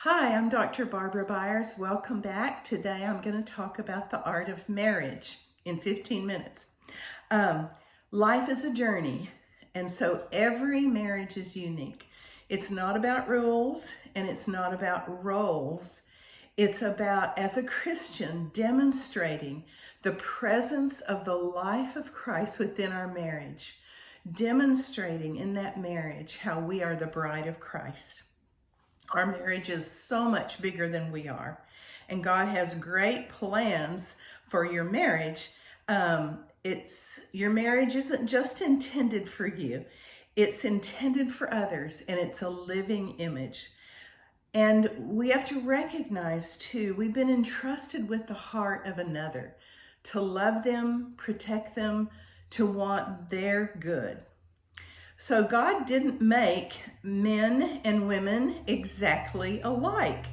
Hi, I'm Dr. Barbara Byers. Welcome back. Today I'm going to talk about the art of marriage in 15 minutes. Life is a journey, and so every marriage is unique. It's not about rules and it's not about roles. It's about, as a Christian, demonstrating the presence of the life of Christ within our marriage, demonstrating in that marriage how we are the bride of Christ. Our marriage is so much bigger than we are. And God has great plans for your marriage. Your marriage isn't just intended for you. It's intended for others, and it's a living image. And we have to recognize too, we've been entrusted with the heart of another, to love them, protect them, to want their good. So God didn't make men and women exactly alike.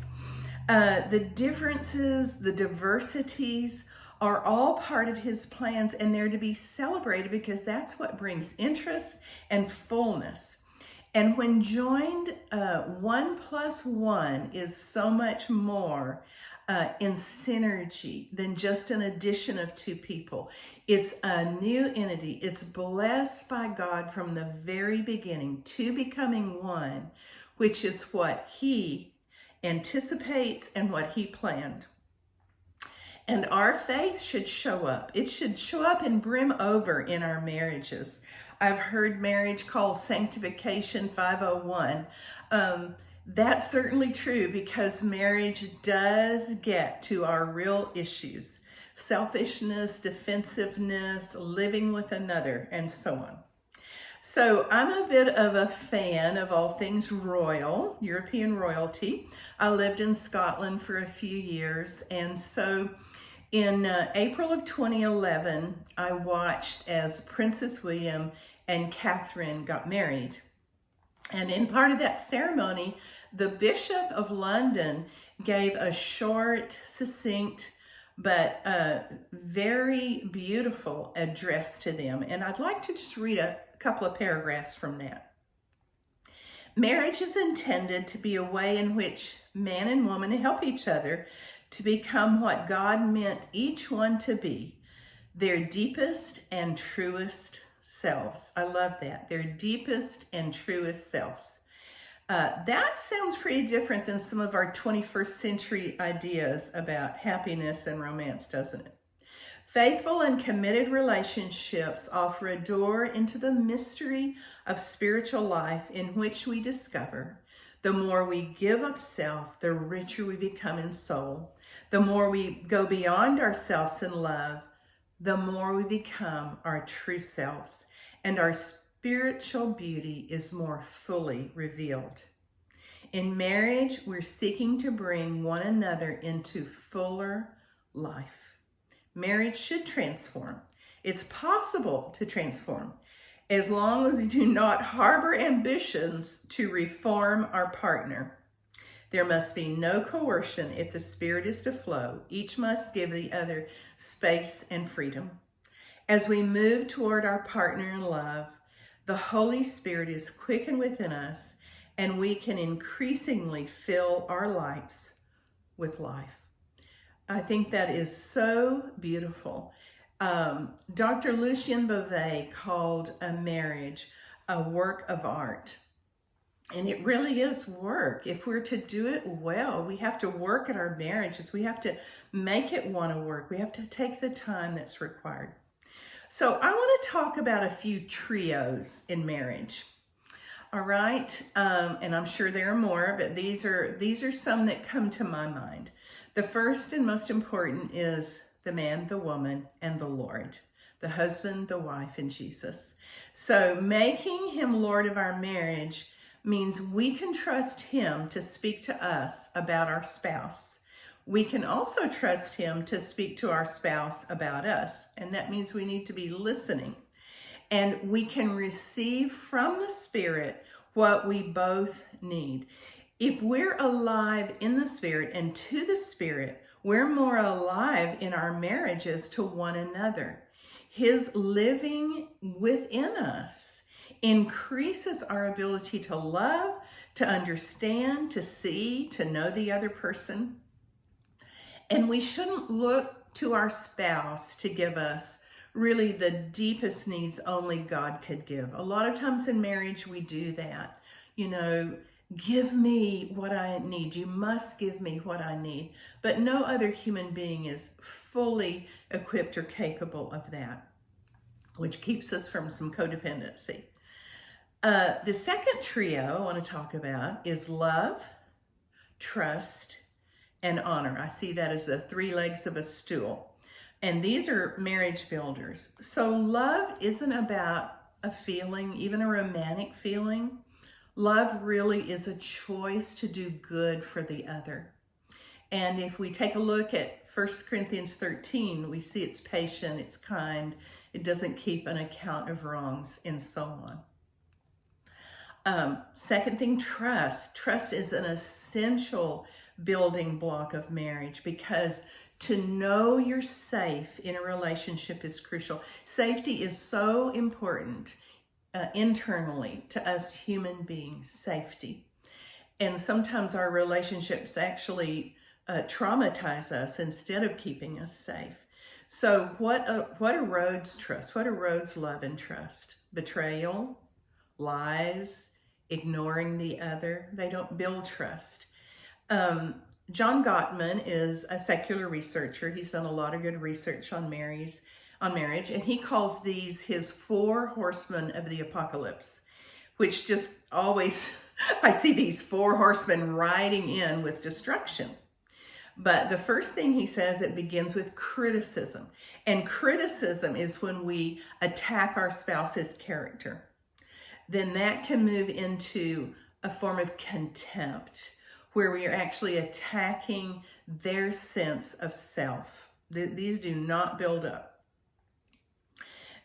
The differences, the diversities are all part of his plans, and they're to be celebrated because that's what brings interest and fullness. And when joined, 1 plus 1 is so much more in synergy than just an addition of two people. It's a new entity. It's blessed by God from the very beginning to becoming one, which is what he anticipates and what he planned. And our faith should show up. It should show up and brim over in our marriages. I've heard marriage called sanctification 501. That's certainly true because marriage does get to our real issues: selfishness, defensiveness, living with another, and so on. So I'm a bit of a fan of all things royal, European royalty. I lived in Scotland for a few years, and so in April of 2011, I watched as Princess William and Catherine got married. And in part of that ceremony, the Bishop of London gave a short, succinct, but very beautiful address to them. And I'd like to just read a couple of paragraphs from that. Marriage is intended to be a way in which man and woman help each other to become what God meant each one to be, their deepest and truest selves. I love that. Their deepest and truest selves. That sounds pretty different than some of our 21st century ideas about happiness and romance, doesn't it? Faithful and committed relationships offer a door into the mystery of spiritual life, in which we discover the more we give of self, the richer we become in soul. The more we go beyond ourselves in love, the more we become our true selves, and our spiritual beauty is more fully revealed. In marriage, we're seeking to bring one another into fuller life. Marriage should transform. It's possible to transform, as long as we do not harbor ambitions to reform our partner. There must be no coercion if the Spirit is to flow. Each must give the other space and freedom. As we move toward our partner in love, the Holy Spirit is quickened within us, and we can increasingly fill our lights with life. I think that is so beautiful. Dr. Lucien Bouvet called a marriage a work of art. And it really is work. If we're to do it well, we have to work at our marriages. We have to make it want to work. We have to take the time that's required. So I want to talk about a few trios in marriage. All right, and I'm sure there are more, but these are some that come to my mind. The first and most important is the man, the woman, and the Lord. The husband, the wife, and Jesus. So making him Lord of our marriage means we can trust him to speak to us about our spouse. We can also trust him to speak to our spouse about us, and that means we need to be listening. And we can receive from the Spirit what we both need. If we're alive in the Spirit and to the Spirit, we're more alive in our marriages to one another. His living within us increases our ability to love, to understand, to see, to know the other person. And we shouldn't look to our spouse to give us really the deepest needs only God could give. A lot of times in marriage, we do that. You know, give me what I need. You must give me what I need. But no other human being is fully equipped or capable of that, which keeps us from some codependency. The second trio I want to talk about is love, trust, and honor. I see that as the three legs of a stool. And these are marriage builders. So love isn't about a feeling, even a romantic feeling. Love really is a choice to do good for the other. And if we take a look at 1 Corinthians 13, we see it's patient, it's kind, it doesn't keep an account of wrongs, and so on. Second thing, trust. Trust is an essential building block of marriage, because to know you're safe in a relationship is crucial. Safety is so important internally to us human beings, safety. And sometimes our relationships actually traumatize us instead of keeping us safe. So what erodes trust? What erodes love and trust? Betrayal, lies, ignoring the other. They don't build trust. John Gottman is a secular researcher. He's done a lot of good research on marriage, and he calls these his 4 horsemen of the apocalypse, which just always, I see these 4 horsemen riding in with destruction. But the first thing he says, it begins with criticism. And criticism is when we attack our spouse's character. Then that can move into a form of contempt, where we are actually attacking their sense of self. These do not build up.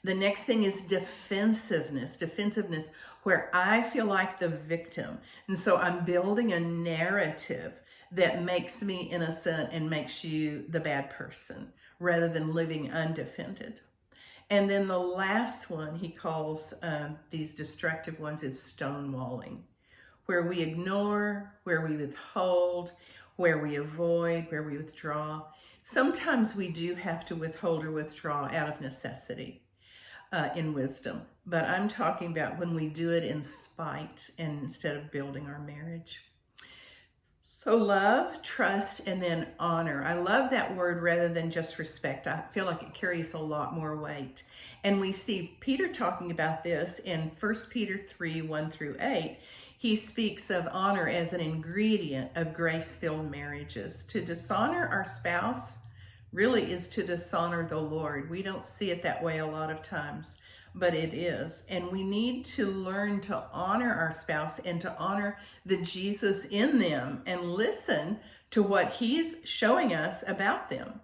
The next thing is defensiveness. Defensiveness, where I feel like the victim. And so I'm building a narrative that makes me innocent and makes you the bad person, rather than living undefended. And then the last one he calls, these destructive ones, is stonewalling, where we ignore, where we withhold, where we avoid, where we withdraw. Sometimes we do have to withhold or withdraw out of necessity in wisdom, but I'm talking about when we do it in spite and instead of building our marriage. So love, trust, and then honor. I love that word rather than just respect. I feel like it carries a lot more weight. And we see Peter talking about this in 1 Peter 3, 1 through 8. He speaks of honor as an ingredient of grace-filled marriages. To dishonor our spouse really is to dishonor the Lord. We don't see it that way a lot of times, but it is. And we need to learn to honor our spouse and to honor the Jesus in them and listen to what he's showing us about them.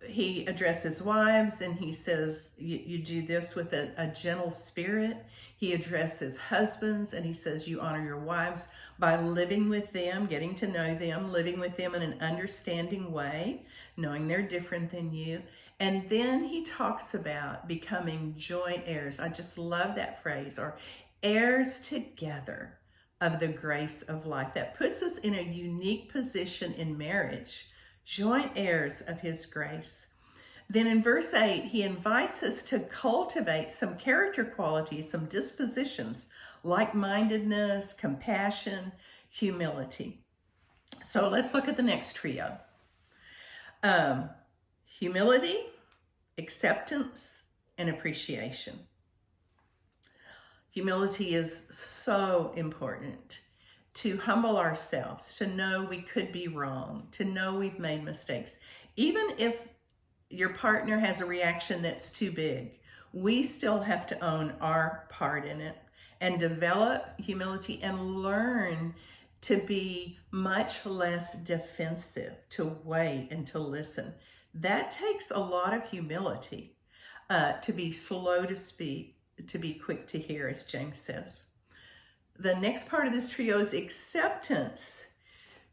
He addresses wives and he says, you do this with a gentle spirit. He addresses husbands and he says, you honor your wives by living with them, getting to know them, living with them in an understanding way, knowing they're different than you. And then he talks about becoming joint heirs. I just love that phrase, or heirs together of the grace of life. That puts us in a unique position in marriage, joint heirs of his grace. Then in verse 8, he invites us to cultivate some character qualities, some dispositions, like-mindedness, compassion, humility. So let's look at the next trio. Humility, acceptance, and appreciation. Humility is so important. To humble ourselves, to know we could be wrong, to know we've made mistakes. Even if your partner has a reaction that's too big, we still have to own our part in it and develop humility and learn to be much less defensive, to wait and to listen. That takes a lot of humility, to be slow to speak, to be quick to hear, as James says. The next part of this trio is acceptance.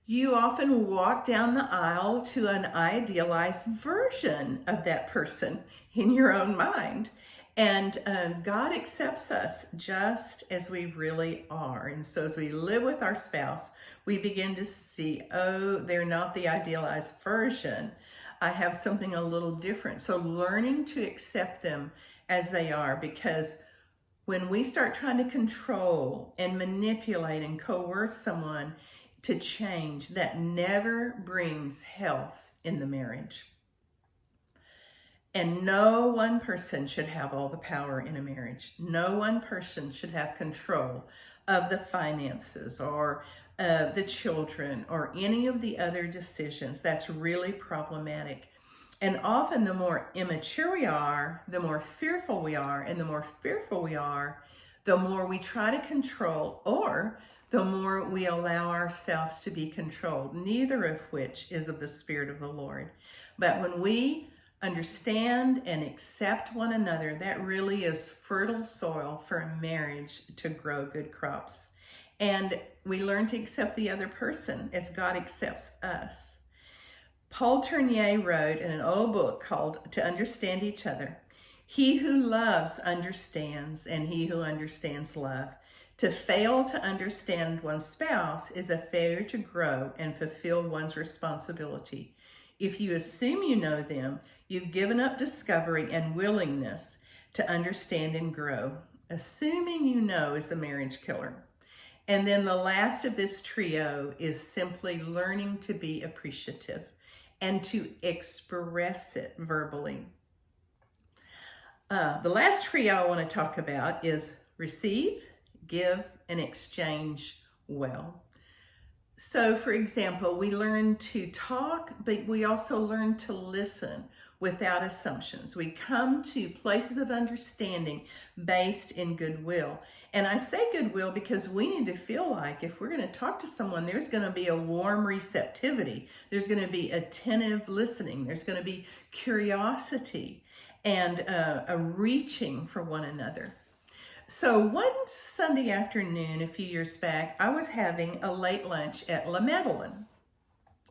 You often walk down the aisle to an idealized version of that person in your own mind. And God accepts us just as we really are. And so as we live with our spouse, we begin to see, oh, they're not the idealized version. I have something a little different. So learning to accept them as they are, because when we start trying to control and manipulate and coerce someone to change, that never brings health in the marriage. And no one person should have all the power in a marriage. No one person should have control of the finances or the children or any of the other decisions. That's really problematic. And often the more immature we are, the more fearful we are. And the more fearful we are, the more we try to control, or the more we allow ourselves to be controlled, neither of which is of the Spirit of the Lord. But when we understand and accept one another, that really is fertile soil for a marriage to grow good crops. And we learn to accept the other person as God accepts us. Paul Tournier wrote in an old book called To Understand Each Other, "He who loves understands, and he who understands love. To fail to understand one's spouse is a failure to grow and fulfill one's responsibility. If you assume you know them, you've given up discovery and willingness to understand and grow. Assuming you know is a marriage killer." And then the last of this trio is simply learning to be appreciative and to express it verbally. The last trio I want to talk about is receive, give, and exchange well. So, for example, we learn to talk, but we also learn to listen without assumptions. We come to places of understanding based in goodwill. And I say goodwill because we need to feel like if we're going to talk to someone, there's going to be a warm receptivity. There's going to be attentive listening. There's going to be curiosity and a reaching for one another. So one Sunday afternoon a few years back, I was having a late lunch at La Madeleine.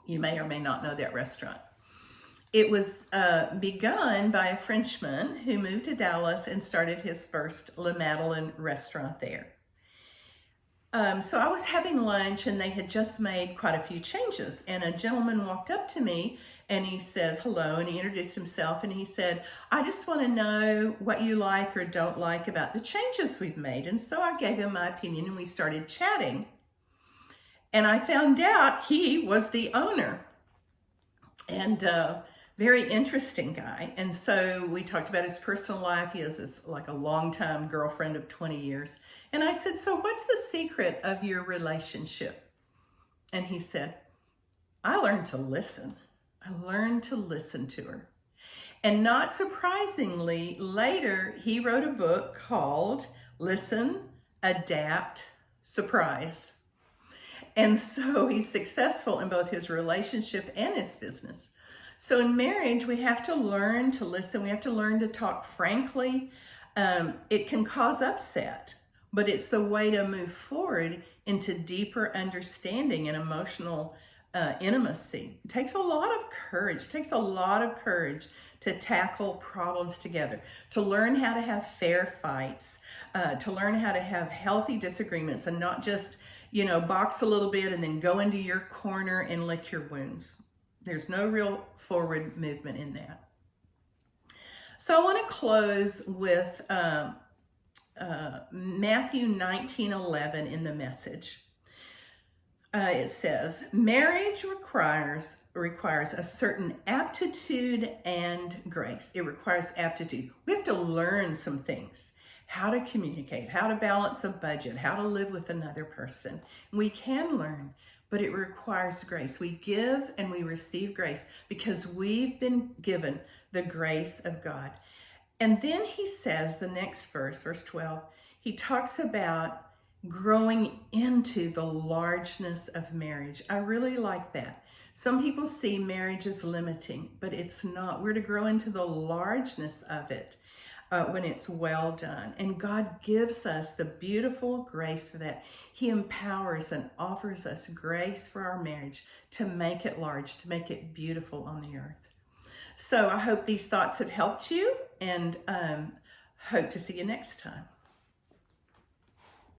You may or may not know that restaurant. It was begun by a Frenchman who moved to Dallas and started his first La Madeleine restaurant there. So I was having lunch and they had just made quite a few changes, and a gentleman walked up to me and he said hello, and he introduced himself, and he said, "I just want to know what you like or don't like about the changes we've made." And so I gave him my opinion and we started chatting. And I found out he was the owner, and very interesting guy. And so we talked about his personal life. He has this like a longtime girlfriend of 20 years. And I said, "So what's the secret of your relationship?" And he said, "I learned to listen. I learned to listen to her." And not surprisingly, later he wrote a book called Listen, Adapt, Surprise. And so he's successful in both his relationship and his business. So in marriage, we have to learn to listen. We have to learn to talk frankly. It can cause upset, but it's the way to move forward into deeper understanding and emotional intimacy. It takes a lot of courage. It takes a lot of courage to tackle problems together, to learn how to have fair fights, to learn how to have healthy disagreements and not just, box a little bit and then go into your corner and lick your wounds. There's no real forward movement in that. So I want to close with Matthew 19:11 in the Message. It says, marriage requires a certain aptitude and grace. It requires aptitude. We have to learn some things. How to communicate, how to balance a budget, how to live with another person. We can learn, but it requires grace. We give and we receive grace because we've been given the grace of God. And then he says, the next verse, verse 12, he talks about growing into the largeness of marriage. I really like that. Some people see marriage as limiting, but it's not. We're to grow into the largeness of it when it's well done. And God gives us the beautiful grace for that. He empowers and offers us grace for our marriage to make it large, to make it beautiful on the earth. So I hope these thoughts have helped you, and Hope to see you next time.